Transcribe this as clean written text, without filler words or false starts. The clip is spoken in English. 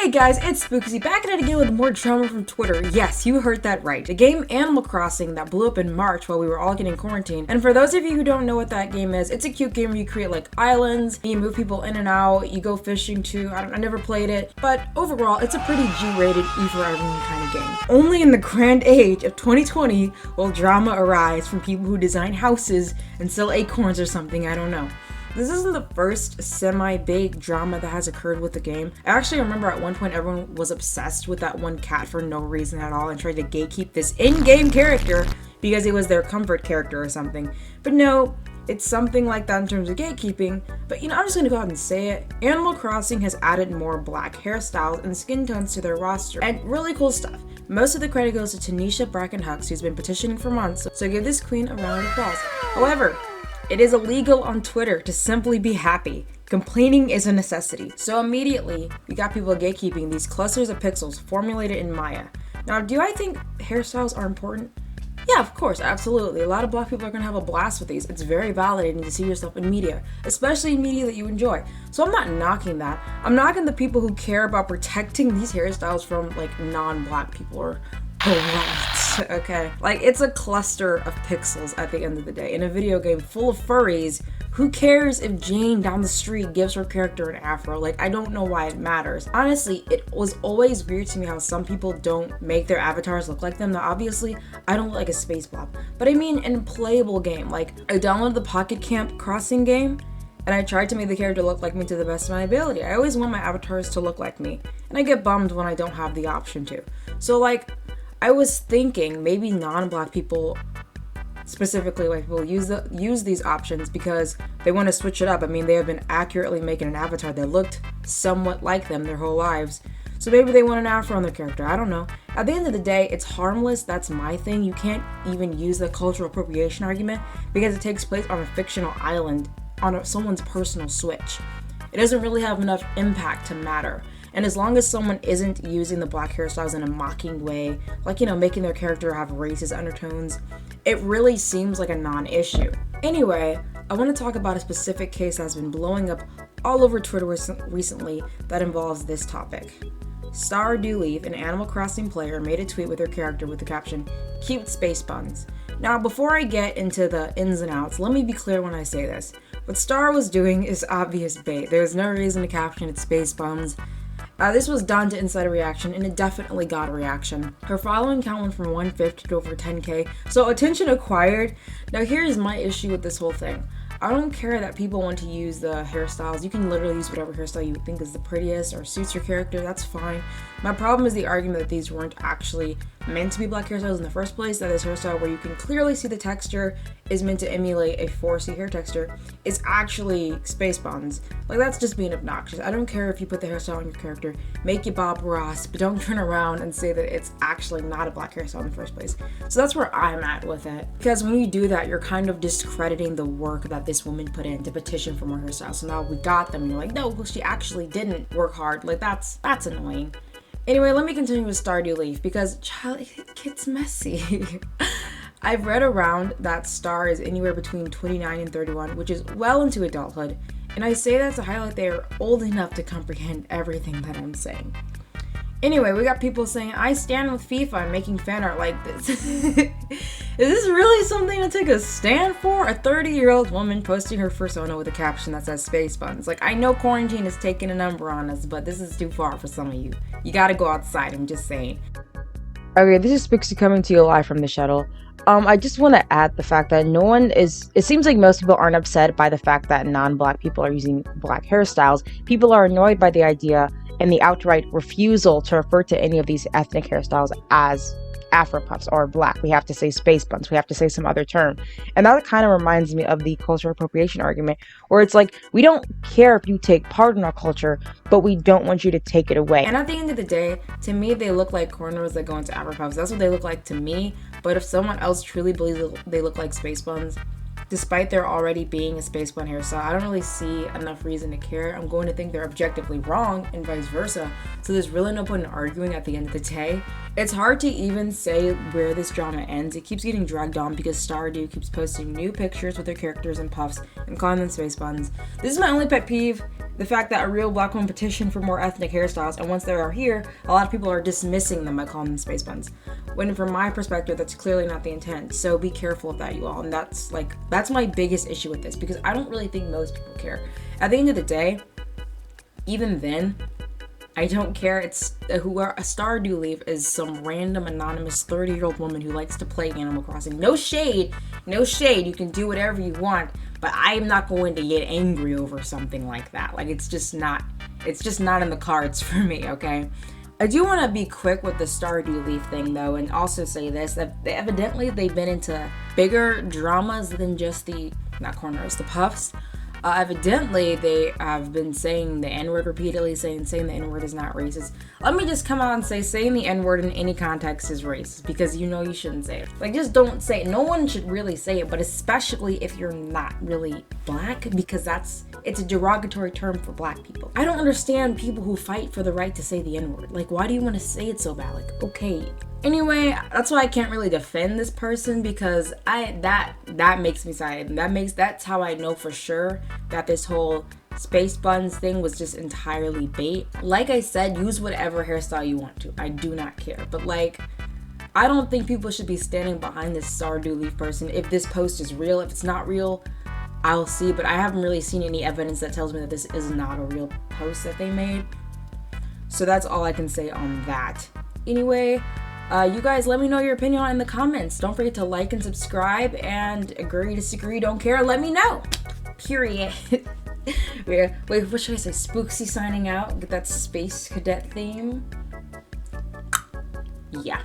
Hey guys, it's SPO0KSI back at it again with more drama from Twitter. Yes, you heard that right. A game, Animal Crossing, that blew up in March while we were all getting quarantined. And for those of you who don't know what that game is, it's a cute game where you create like islands, you move people in and out, you go fishing too. I never played it, but overall, it's a pretty G-rated, E for everyone kind of game. Only in the grand age of 2020 will drama arise from people who design houses and sell acorns or something, I don't know. This isn't the first semi-big drama that has occurred with the game. I actually remember at one point everyone was obsessed with that one cat for no reason at all and tried to gatekeep this in-game character because it was their comfort character or something. But no, it's something like that in terms of gatekeeping. But I'm just gonna go ahead and say it. Animal Crossing has added more black hairstyles and skin tones to their roster, and really cool stuff. Most of the credit goes to Tanisha Brackenhucks, who's been petitioning for months, so give this queen a round of applause. However, it is illegal on Twitter to simply be happy. Complaining is a necessity. So immediately, we got people gatekeeping these clusters of pixels formulated in Maya. Now, do I think hairstyles are important? Yeah, of course, absolutely. A lot of black people are gonna have a blast with these. It's very validating to see yourself in media, especially in media that you enjoy. So I'm not knocking that. I'm knocking the people who care about protecting these hairstyles from like non-black people or white, okay? Like, it's a cluster of pixels at the end of the day. In a video game full of furries, who cares if Jane down the street gives her character an afro? Like, I don't know why it matters. Honestly, it was always weird to me how some people don't make their avatars look like them. Now, obviously, I don't look like a space blob, but I mean in a playable game. Like, I downloaded the Pocket Camp Crossing game, and I tried to make the character look like me to the best of my ability. I always want my avatars to look like me, and I get bummed when I don't have the option to. So, like, I was thinking maybe non-black people, specifically white people, use these options because they want to switch it up. I mean, they have been accurately making an avatar that looked somewhat like them their whole lives. So maybe they want an afro on their character, I don't know. At the end of the day, it's harmless, that's my thing. You can't even use the cultural appropriation argument because it takes place on a fictional island on someone's personal Switch. It doesn't really have enough impact to matter. And as long as someone isn't using the black hairstyles in a mocking way, like, making their character have racist undertones, it really seems like a non-issue. Anyway, I want to talk about a specific case that's been blowing up all over Twitter recently that involves this topic. Stardew Leaf, an Animal Crossing player, made a tweet with her character with the caption, "Cute space buns." Now, before I get into the ins and outs, let me be clear when I say this. What Star was doing is obvious bait. There's no reason to caption it space buns. This was done to incite a reaction, and it definitely got a reaction. Her following count went from 150 to over 10k, so attention acquired. Now here's my issue with this whole thing. I don't care that people want to use the hairstyles. You can literally use whatever hairstyle you think is the prettiest or suits your character, that's fine. My problem is the argument that these weren't actually meant to be black hairstyles in the first place, that this hairstyle where you can clearly see the texture is meant to emulate a 4C hair texture is actually space buns. Like, that's just being obnoxious. I don't care if you put the hairstyle on your character, make it Bob Ross, but don't turn around and say that it's actually not a black hairstyle in the first place. So that's where I'm at with it. Because when you do that, you're kind of discrediting the work that this woman put in to petition for more hairstyles. So now we got them, and you're like, no, she actually didn't work hard. Like, that's annoying. Anyway, let me continue with Stardew Leaf because, child, it gets messy. I've read around that Star is anywhere between 29 and 31, which is well into adulthood, and I say that to highlight they are old enough to comprehend everything that I'm saying. Anyway, we got people saying, I stand with FIFA and making fan art like this. Is this really something to take a stand for? A 30-year-old woman posting her persona with a caption that says space buns. Like, I know quarantine is taking a number on us, but this is too far for some of you. You gotta go outside, I'm just saying. Okay, this is SPO0KSI coming to you live from the shuttle. I just want to add the fact that it seems like most people aren't upset by the fact that non-black people are using black hairstyles. People are annoyed by the idea and the outright refusal to refer to any of these ethnic hairstyles as afro puffs or black. We have to say space buns. We have to say some other term. And that kind of reminds me of the cultural appropriation argument, where it's like, we don't care if you take part in our culture, but we don't want you to take it away. And at the end of the day, to me, they look like cornrows that go into afro puffs. That's what they look like to me. But if someone else truly believes they look like space buns, despite there already being a space bun hairstyle, I don't really see enough reason to care. I'm going to think they're objectively wrong and vice versa. So there's really no point in arguing at the end of the day. It's hard to even say where this drama ends. It keeps getting dragged on because Stardew keeps posting new pictures with their characters and puffs and calling them space buns. This is my only pet peeve. the fact that a real black woman petitioned for more ethnic hairstyles, and once they are here, a lot of people are dismissing them by calling them space buns. When from my perspective, that's clearly not the intent. So be careful of that, you all. And that's my biggest issue with this, because I don't really think most people care. At the end of the day, even then, I don't care. It's who a Stardew Leaf is some random anonymous 30-year-old woman who likes to play Animal Crossing. No shade, no shade. You can do whatever you want, but I am not going to get angry over something like that. Like, it's just not in the cards for me, okay? I do want to be quick with the Stardew Leaf thing though, and also say this, that evidently they've been into bigger dramas than just the, not corners, the puffs. Evidently, they have been saying the N-word repeatedly, saying the N-word is not racist. Let me just come out and say saying the N-word in any context is racist, because you know you shouldn't say it. Like, just don't say it. No one should really say it, but especially if you're not really black, because it's a derogatory term for black people. I don't understand people who fight for the right to say the N-word. Like, why do you want to say it so bad? Like, okay. Anyway, that's why I can't really defend this person, because that makes me sad. That's how I know for sure that this whole space buns thing was just entirely bait. Like I said, use whatever hairstyle you want to. I do not care. But like, I don't think people should be standing behind this Stardew Leaf person. If this post is real, if it's not real, I'll see. But I haven't really seen any evidence that tells me that this is not a real post that they made. So that's all I can say on that. Anyway, you guys let me know your opinion in the comments. Don't forget to like and subscribe, and agree, disagree, don't care, let me know. Period. Wait, what should I say? SPO0KSI signing out. Get that space cadet theme. Yeah.